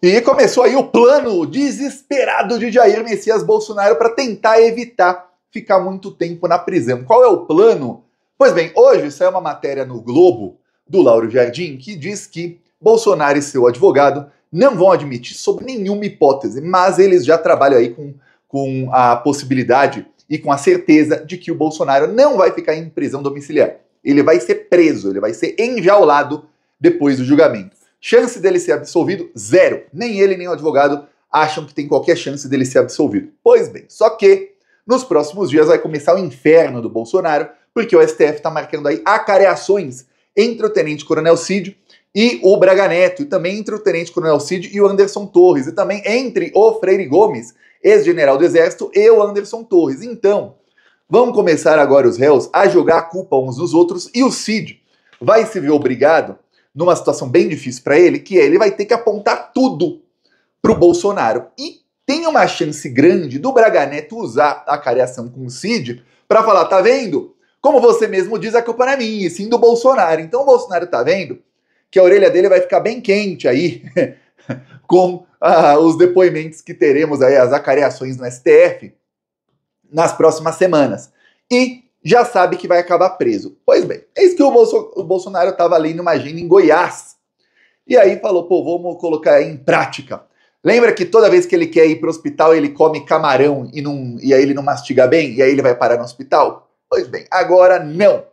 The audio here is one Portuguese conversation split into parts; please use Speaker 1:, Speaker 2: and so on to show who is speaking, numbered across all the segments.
Speaker 1: E começou aí o plano desesperado de Jair Messias Bolsonaro para tentar evitar ficar muito tempo na prisão. Qual é o plano? Pois bem, hoje saiu uma matéria no Globo do Lauro Jardim que diz que Bolsonaro e seu advogado não vão admitir sob nenhuma hipótese, mas eles já trabalham aí com a possibilidade e com a certeza de que o Bolsonaro não vai ficar em prisão domiciliar. Ele vai ser preso, ele vai ser enjaulado depois do julgamento. Chance dele ser absolvido, zero. Nem ele nem o advogado acham que tem qualquer chance dele ser absolvido. Pois bem, só que nos próximos dias vai começar o inferno do Bolsonaro, porque o STF está marcando aí acareações entre o Tenente Coronel Cid e o Braga Neto, e também entre o Tenente Coronel Cid e o Anderson Torres, e também entre o Freire Gomes, ex-general do Exército, e o Anderson Torres. Então, vão começar agora os réus a jogar a culpa uns nos outros, e o Cid vai se ver obrigado numa situação bem difícil para ele, que é ele vai ter que apontar tudo pro Bolsonaro. E tem uma chance grande do Braga Neto usar a careação com o Cid para falar, tá vendo? Como você mesmo diz, a culpa não é minha, e sim do Bolsonaro. Então o Bolsonaro tá vendo que a orelha dele vai ficar bem quente aí com os depoimentos que teremos aí, as acareações no STF nas próximas semanas. E já sabe que vai acabar preso. Pois bem, eis que o Bolsonaro estava ali numa agenda em Goiás. E aí falou, pô, vamos colocar em prática. Lembra que toda vez que ele quer ir para o hospital, ele come camarão e aí ele não mastiga bem? E aí ele vai parar no hospital? Pois bem, agora não.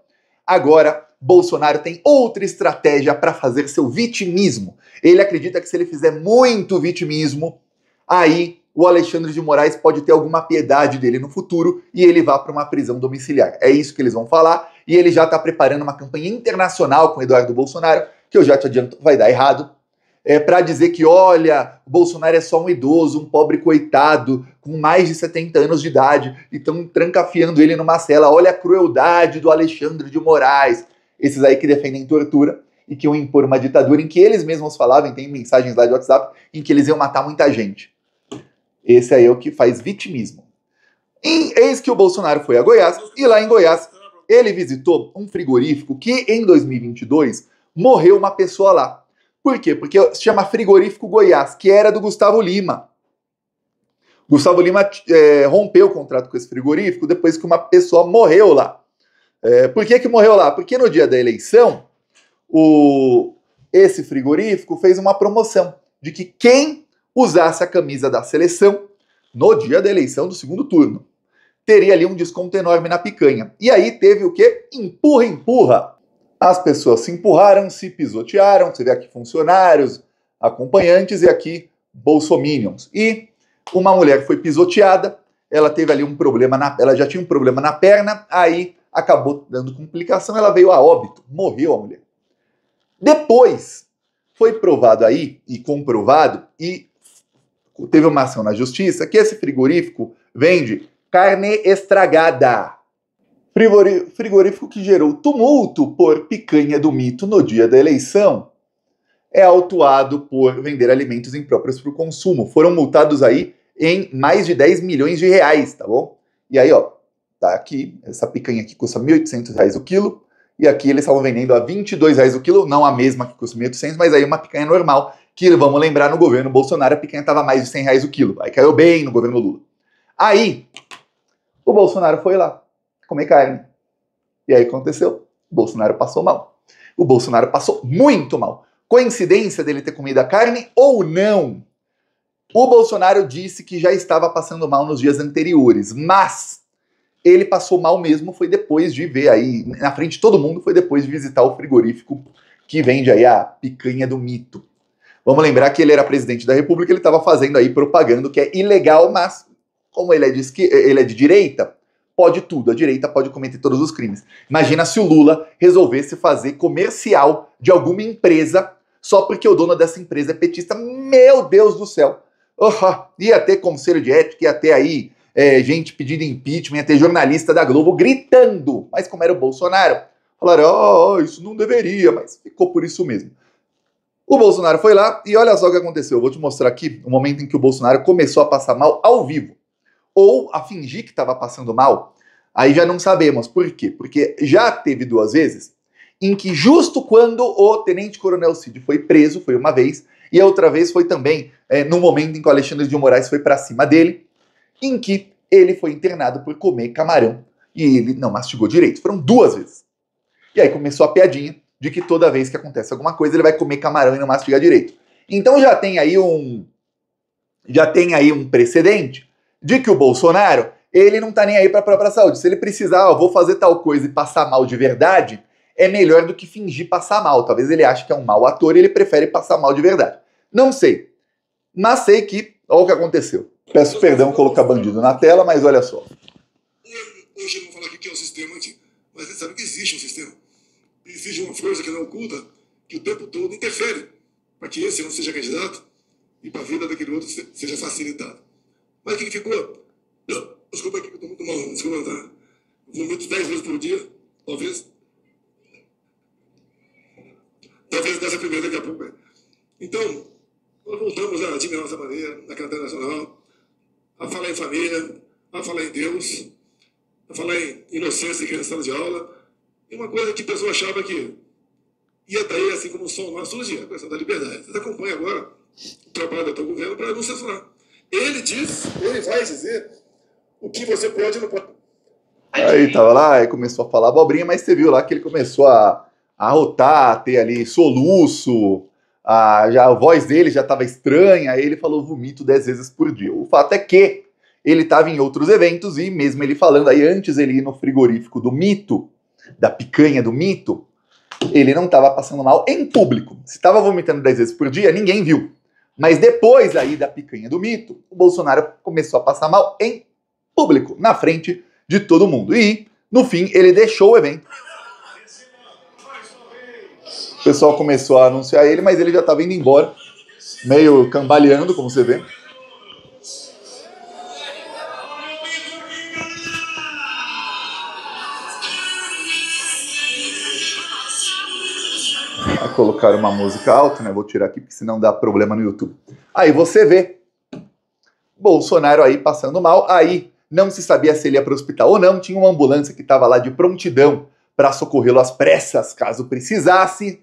Speaker 1: Agora, Bolsonaro tem outra estratégia para fazer seu vitimismo. Ele acredita que se ele fizer muito vitimismo, aí o Alexandre de Moraes pode ter alguma piedade dele no futuro e ele vá para uma prisão domiciliar. É isso que eles vão falar, e ele já está preparando uma campanha internacional com Eduardo Bolsonaro, que eu já te adianto vai dar errado, para dizer que, olha, o Bolsonaro é só um idoso, um pobre coitado, com mais de 70 anos de idade, e estão trancafiando ele numa cela. Olha a crueldade do Alexandre de Moraes. Esses aí que defendem tortura e que iam impor uma ditadura em que eles mesmos falavam, tem mensagens lá de WhatsApp, em que eles iam matar muita gente. Esse aí é o que faz vitimismo. Eis que o Bolsonaro foi a Goiás, e lá em Goiás ele visitou um frigorífico que em 2022 morreu uma pessoa lá. Por quê? Porque se chama Frigorífico Goiás, que era do Gustavo Lima. Gustavo Lima rompeu o contrato com esse frigorífico depois que uma pessoa morreu lá. Por que morreu lá? Porque no dia da eleição, esse frigorífico fez uma promoção de que quem usasse a camisa da seleção no dia da eleição do segundo turno teria ali um desconto enorme na picanha. E aí teve o quê? Empurra, empurra. As pessoas se empurraram, se pisotearam. Você vê aqui funcionários, acompanhantes e aqui bolsominions. E uma mulher foi pisoteada, ela teve ali um problema, ela já tinha um problema na perna, aí acabou dando complicação, ela veio a óbito, morreu a mulher. Depois foi provado aí e comprovado, e teve uma ação na justiça, que esse frigorífico vende carne estragada. Frigorífico que gerou tumulto por picanha do mito no dia da eleição é autuado por vender alimentos impróprios para o consumo. Foram multados aí em mais de 10 milhões de reais, tá bom? E aí, ó, tá aqui, essa picanha aqui custa R$ 1.800 o quilo, e aqui eles estavam vendendo a R$ 22 o quilo, não a mesma que custa 1.800, mas aí uma picanha normal, que vamos lembrar, no governo Bolsonaro a picanha estava mais de R$ 100 o quilo, aí caiu bem no governo Lula. Aí, o Bolsonaro foi lá comer carne. E aí aconteceu, o Bolsonaro passou mal. O Bolsonaro passou muito mal. Coincidência dele ter comido a carne ou não? O Bolsonaro disse que já estava passando mal nos dias anteriores, mas ele passou mal mesmo foi depois de ver aí, na frente de todo mundo, foi depois de visitar o frigorífico que vende aí a picanha do mito. Vamos lembrar que ele era presidente da República, ele estava fazendo aí propaganda que é ilegal, mas como ele é de direita, pode tudo, a direita pode cometer todos os crimes. Imagina se o Lula resolvesse fazer comercial de alguma empresa só porque o dono dessa empresa é petista. Meu Deus do céu! Ia ter conselho de ética, ia ter aí gente pedindo impeachment, ia ter jornalista da Globo gritando. Mas como era o Bolsonaro, falaram, isso não deveria, mas ficou por isso mesmo. O Bolsonaro foi lá e olha só o que aconteceu. Eu vou te mostrar aqui o momento em que o Bolsonaro começou a passar mal ao vivo. Ou a fingir que estava passando mal, aí já não sabemos. Por quê? Porque já teve 2 vezes em que justo quando o Tenente Coronel Cid foi preso, foi uma vez, E a outra vez foi também no momento em que o Alexandre de Moraes foi para cima dele, em que ele foi internado por comer camarão e ele não mastigou direito. Foram 2 vezes. E aí começou a piadinha de que toda vez que acontece alguma coisa ele vai comer camarão e não mastigar direito. Então já tem aí um precedente de que o Bolsonaro, ele não tá nem aí para a própria saúde. Se ele precisar, vou fazer tal coisa e passar mal de verdade, é melhor do que fingir passar mal. Talvez ele ache que é um mau ator e ele prefere passar mal de verdade. Não sei. Mas sei que, olha o que aconteceu. Peço perdão colocar bandido na tela, mas olha só.
Speaker 2: Hoje eu vou falar aqui que é o sistema aqui, mas você sabe que existe um sistema. Existe uma força que não oculta, que o tempo todo interfere para que esse não seja candidato e para a vida daquele outro seja facilitada. Mas o que ficou? Não, desculpa aqui que eu estou muito mal, desculpa, tá? Vomito 10 vezes por dia, talvez dessa primeira daqui a pouco. Então, nós voltamos a admirar nossa maneira, na cantada nacional, a falar em família, a falar em Deus, a falar em inocência aqui na sala de aula. E uma coisa que a pessoa achava que ia daí, assim como o som nosso, surgia, a questão da liberdade. Você acompanha agora o trabalho do teu governo para não censurar. Ele vai dizer o que você pode e não pode.
Speaker 1: Aí tava lá, aí começou a falar abobrinha, mas você viu lá que ele começou a arrotar, a ter ali soluço, a voz dele já estava estranha, aí ele falou vomito 10 vezes por dia. O fato é que ele estava em outros eventos e mesmo ele falando aí, antes ele ir no frigorífico do Mito, da picanha do Mito, ele não estava passando mal em público. Se estava vomitando 10 vezes por dia, ninguém viu. Mas depois aí da picanha do Mito, o Bolsonaro começou a passar mal em público, na frente de todo mundo. E, no fim, ele deixou o evento. O pessoal começou a anunciar ele, mas ele já estava indo embora, meio cambaleando, como você vê. A colocar uma música alta, né? Vou tirar aqui, porque senão dá problema no YouTube. Aí você vê Bolsonaro aí passando mal, aí não se sabia se ele ia para o hospital ou não, tinha uma ambulância que estava lá de prontidão para socorrê-lo às pressas, caso precisasse,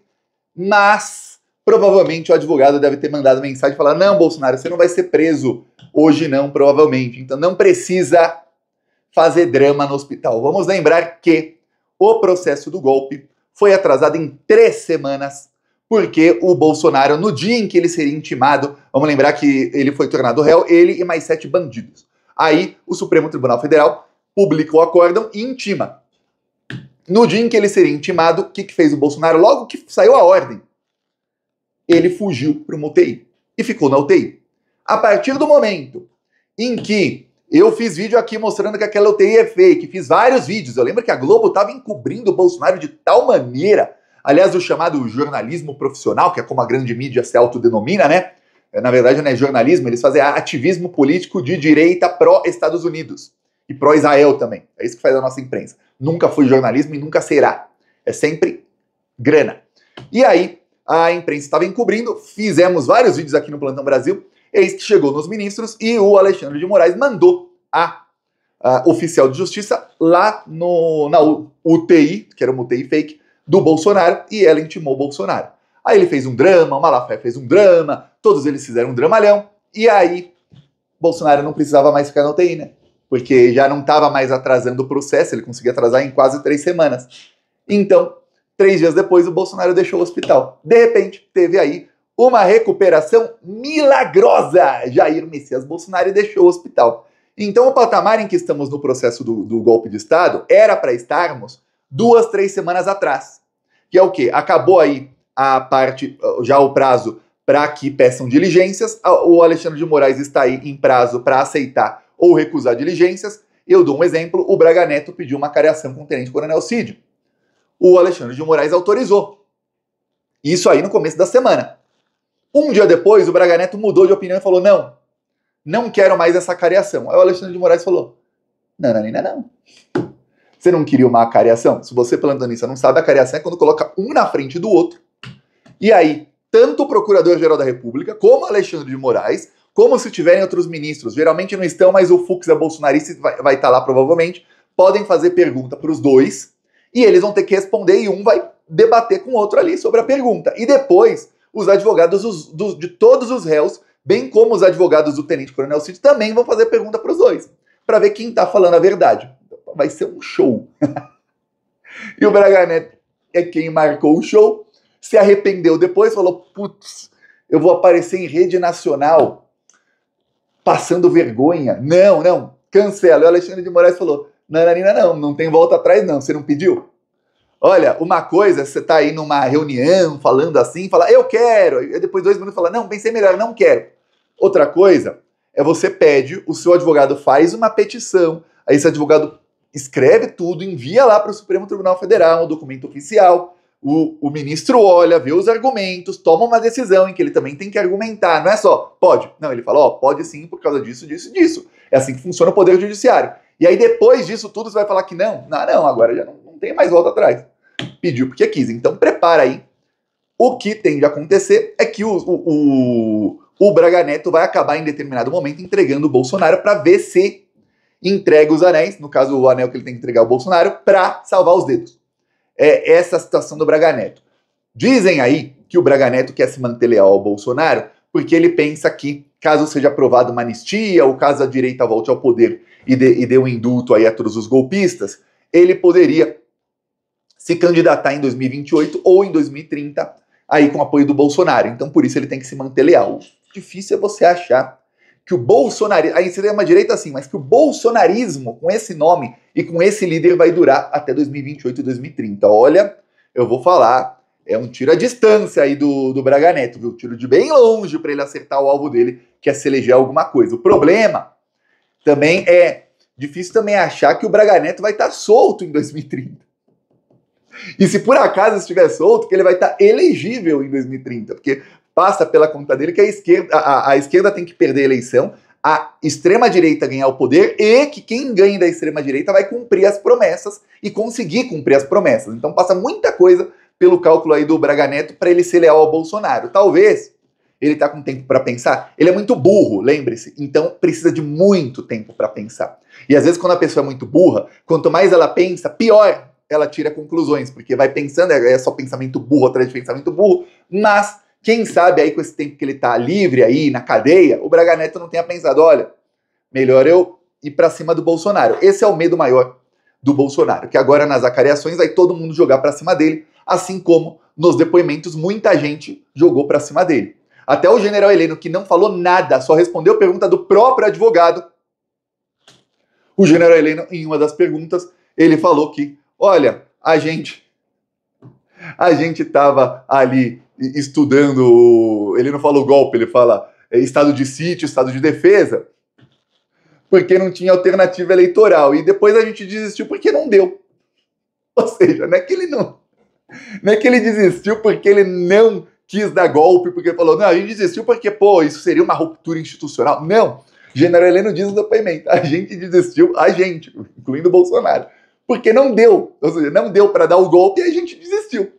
Speaker 1: mas provavelmente o advogado deve ter mandado mensagem e falar, não, Bolsonaro, você não vai ser preso hoje não, provavelmente, então não precisa fazer drama no hospital. Vamos lembrar que o processo do golpe foi atrasado em 3 semanas, porque o Bolsonaro, no dia em que ele seria intimado, vamos lembrar que ele foi tornado réu, ele e mais 7 bandidos. Aí, o Supremo Tribunal Federal publica o acórdão e intima. No dia em que ele seria intimado, o que fez o Bolsonaro? Logo que saiu a ordem, ele fugiu para uma UTI e ficou na UTI. A partir do momento em que eu fiz vídeo aqui mostrando que aquela UTI é fake, fiz vários vídeos, eu lembro que a Globo estava encobrindo o Bolsonaro de tal maneira, aliás, o chamado jornalismo profissional, que é como a grande mídia se autodenomina, né? Na verdade não é jornalismo, eles fazem ativismo político de direita pró-Estados Unidos e pró-Israel também. É isso que faz a nossa imprensa. Nunca foi jornalismo e nunca será. É sempre grana. E aí, a imprensa estava encobrindo, fizemos vários vídeos aqui no Plantão Brasil, eis que chegou nos ministros e o Alexandre de Moraes mandou a oficial de justiça lá na UTI, que era uma UTI fake, do Bolsonaro, e ela intimou o Bolsonaro. Aí ele fez um drama, o Malafaia fez um drama, todos eles fizeram um dramalhão, e aí Bolsonaro não precisava mais ficar na UTI, né? Porque já não estava mais atrasando o processo, ele conseguia atrasar em quase 3 semanas. Então, 3 dias depois, o Bolsonaro deixou o hospital. De repente, teve aí uma recuperação milagrosa. Jair Messias Bolsonaro deixou o hospital. Então, o patamar em que estamos no processo do golpe de Estado era para estarmos 2, 3 semanas atrás. Que é o quê? Acabou aí a parte, já o prazo para que peçam diligências. O Alexandre de Moraes está aí em prazo para aceitar ou recusar diligências. Eu dou um exemplo, o Braga Neto pediu uma cariação com o Tenente Coronel Cid. O Alexandre de Moraes autorizou. Isso aí no começo da semana. Um dia depois, o Braga Neto mudou de opinião e falou, não quero mais essa cariação. Aí o Alexandre de Moraes falou, não. Você não queria uma cariação? Se você, plantonista, não sabe, a cariação é quando coloca um na frente do outro. E aí, tanto o Procurador-Geral da República, como o Alexandre de Moraes, como se tiverem outros ministros, geralmente não estão, mas o Fux é bolsonarista e vai estar lá provavelmente, podem fazer pergunta para os dois, e eles vão ter que responder, e um vai debater com o outro ali sobre a pergunta. E depois, os advogados de todos os réus, bem como os advogados do Tenente Coronel Cid, também vão fazer pergunta para os dois, para ver quem está falando a verdade. Vai ser um show. E o Braga Neto é quem marcou o show, se arrependeu depois, falou, putz, eu vou aparecer em rede nacional passando vergonha. Não, cancela. E o Alexandre de Moraes falou, Nananina, não tem volta atrás não, você não pediu? Olha, uma coisa, você tá aí numa reunião, falando assim, fala, eu quero, e depois 2 minutos fala, não, pensei melhor, não quero. Outra coisa é você pede, o seu advogado faz uma petição, aí esse advogado escreve tudo, envia lá para o Supremo Tribunal Federal, um documento oficial, o ministro olha, vê os argumentos, toma uma decisão em que ele também tem que argumentar, não é só, pode. Não, ele fala, ó, pode sim por causa disso, disso e disso. É assim que funciona o Poder Judiciário. E aí depois disso tudo você vai falar que não, agora já não tem mais volta atrás. Pediu porque quis. Então prepara aí. O que tem de acontecer é que o Braga Neto vai acabar em determinado momento entregando o Bolsonaro para ver se entrega os anéis, no caso o anel que ele tem que entregar ao Bolsonaro, para salvar os dedos. É essa a situação do Braga Neto. Dizem aí que o Braga Neto quer se manter leal ao Bolsonaro porque ele pensa que, caso seja aprovada uma anistia ou caso a direita volte ao poder e dê um indulto aí a todos os golpistas, ele poderia se candidatar em 2028 ou em 2030 aí com apoio do Bolsonaro. Então por isso ele tem que se manter leal. Difícil é você achar que o bolsonarismo, a extrema-direita sim, mas que o bolsonarismo, com esse nome e com esse líder, vai durar até 2028 e 2030. Olha, eu vou falar, é um tiro à distância aí do Braga Neto, viu? Tiro de bem longe para ele acertar o alvo dele, que é se eleger alguma coisa. O problema também é difícil também achar que o Braga Neto vai estar solto em 2030. E se por acaso estiver solto, que ele vai estar elegível em 2030, porque passa pela conta dele que a esquerda tem que perder a eleição, a extrema-direita ganhar o poder e que quem ganha da extrema-direita vai cumprir as promessas e conseguir cumprir as promessas. Então passa muita coisa pelo cálculo aí do Braga Neto para ele ser leal ao Bolsonaro. Talvez ele tá com tempo para pensar. Ele é muito burro, lembre-se. Então precisa de muito tempo para pensar. E às vezes quando a pessoa é muito burra, quanto mais ela pensa, pior ela tira conclusões, porque vai pensando, é só pensamento burro atrás de pensamento burro, mas quem sabe aí com esse tempo que ele tá livre aí na cadeia, o Braga Neto não tenha pensado, olha, melhor eu ir para cima do Bolsonaro. Esse é o medo maior do Bolsonaro, que agora nas acariações vai todo mundo jogar para cima dele, assim como nos depoimentos muita gente jogou para cima dele. Até o general Heleno, que não falou nada, só respondeu pergunta do próprio advogado. O general Heleno, em uma das perguntas, ele falou que, olha, a gente estava ali estudando, ele não fala o golpe, ele fala estado de sítio, estado de defesa, porque não tinha alternativa eleitoral. E depois a gente desistiu porque não deu. Ou seja, não é que ele desistiu porque ele não quis dar golpe, porque ele falou, não, a gente desistiu porque, pô, isso seria uma ruptura institucional. Não, general Heleno diz no depoimento, a gente desistiu, incluindo o Bolsonaro, porque não deu, ou seja, não deu para dar o golpe e a gente desistiu.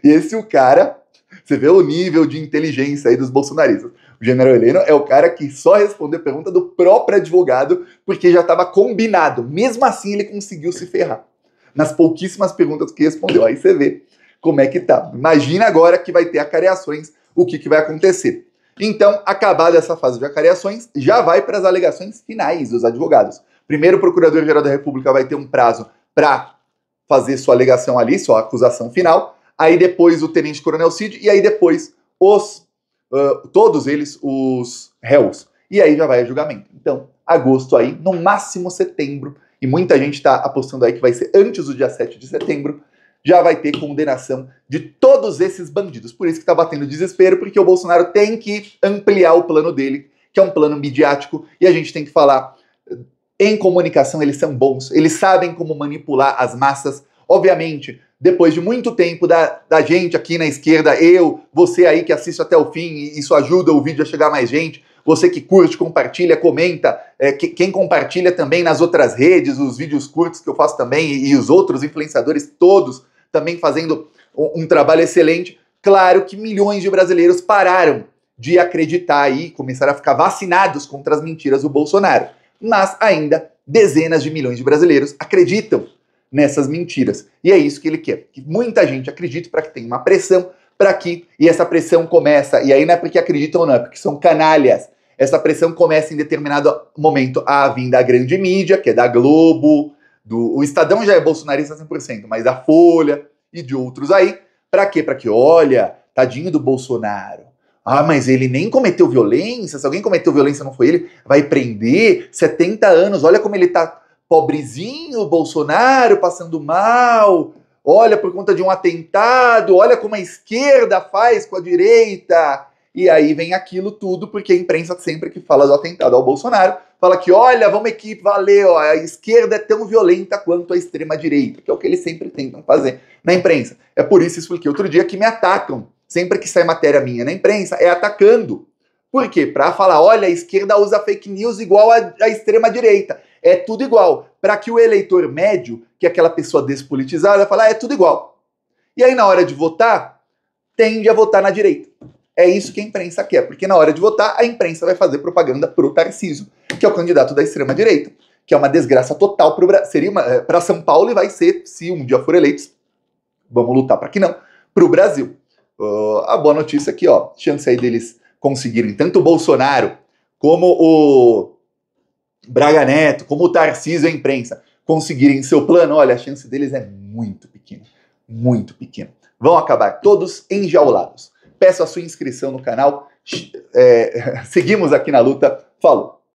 Speaker 1: E esse o cara, você vê o nível de inteligência aí dos bolsonaristas. O general Heleno é o cara que só respondeu a pergunta do próprio advogado porque já estava combinado. Mesmo assim ele conseguiu se ferrar nas pouquíssimas perguntas que respondeu. Aí você vê como é que tá. Imagina agora que vai ter acareações, o que vai acontecer. Então, acabada essa fase de acareações, já vai para as alegações finais dos advogados. Primeiro, o Procurador-Geral da República vai ter um prazo para fazer sua alegação ali, sua acusação final. Aí depois o Tenente Coronel Cid e aí depois todos eles, os réus. E aí já vai a julgamento. Então, agosto aí, no máximo setembro, e muita gente está apostando aí que vai ser antes do dia 7 de setembro, já vai ter condenação de todos esses bandidos. Por isso que está batendo desespero, porque o Bolsonaro tem que ampliar o plano dele, que é um plano midiático, e a gente tem que falar, em comunicação eles são bons, eles sabem como manipular as massas. Obviamente, depois de muito tempo da gente aqui na esquerda, você aí que assiste até o fim, e isso ajuda o vídeo a chegar a mais gente, você que curte, compartilha, comenta, quem compartilha também nas outras redes, os vídeos curtos que eu faço também, e os outros influenciadores todos também fazendo um trabalho excelente. Claro que milhões de brasileiros pararam de acreditar e começaram a ficar vacinados contra as mentiras do Bolsonaro. Mas ainda dezenas de milhões de brasileiros acreditam nessas mentiras. E é isso que ele quer, que muita gente acredite para que tenha uma pressão, para que, e essa pressão começa, e aí não é porque acreditam ou não, é porque são canalhas, essa pressão começa em determinado momento a vir da grande mídia, que é da Globo, o Estadão já é bolsonarista 100%, mas da Folha e de outros aí, para quê? Para que, olha, tadinho do Bolsonaro, ah, mas ele nem cometeu violência, se alguém cometeu violência não foi ele, vai prender 70 anos, olha como ele tá pobrezinho, o Bolsonaro, passando mal, olha por conta de um atentado, olha como a esquerda faz com a direita. E aí vem aquilo tudo, porque a imprensa sempre que fala do atentado ao Bolsonaro, fala que, olha, vamos equipe, valeu, a esquerda é tão violenta quanto a extrema-direita, que é o que eles sempre tentam fazer na imprensa. É por isso que eu expliquei outro dia que me atacam. Sempre que sai matéria minha na imprensa, é atacando. Por quê? Para falar, olha, a esquerda usa fake news igual a extrema-direita. É tudo igual. Para que o eleitor médio, que é aquela pessoa despolitizada, fala, é tudo igual. E aí, na hora de votar, tende a votar na direita. É isso que a imprensa quer, porque na hora de votar, a imprensa vai fazer propaganda pro Tarcísio, que é o candidato da extrema-direita, que é uma desgraça total para São Paulo e vai ser, se um dia for eleitos, vamos lutar para que não, pro Brasil. A boa notícia aqui, ó, chance aí deles conseguirem tanto o Bolsonaro como o Braga Neto, como o Tarcísio e a imprensa conseguirem seu plano, olha, a chance deles é muito pequena, muito pequena. Vão acabar todos enjaulados. Peço a sua inscrição no canal. Seguimos aqui na luta. Falou!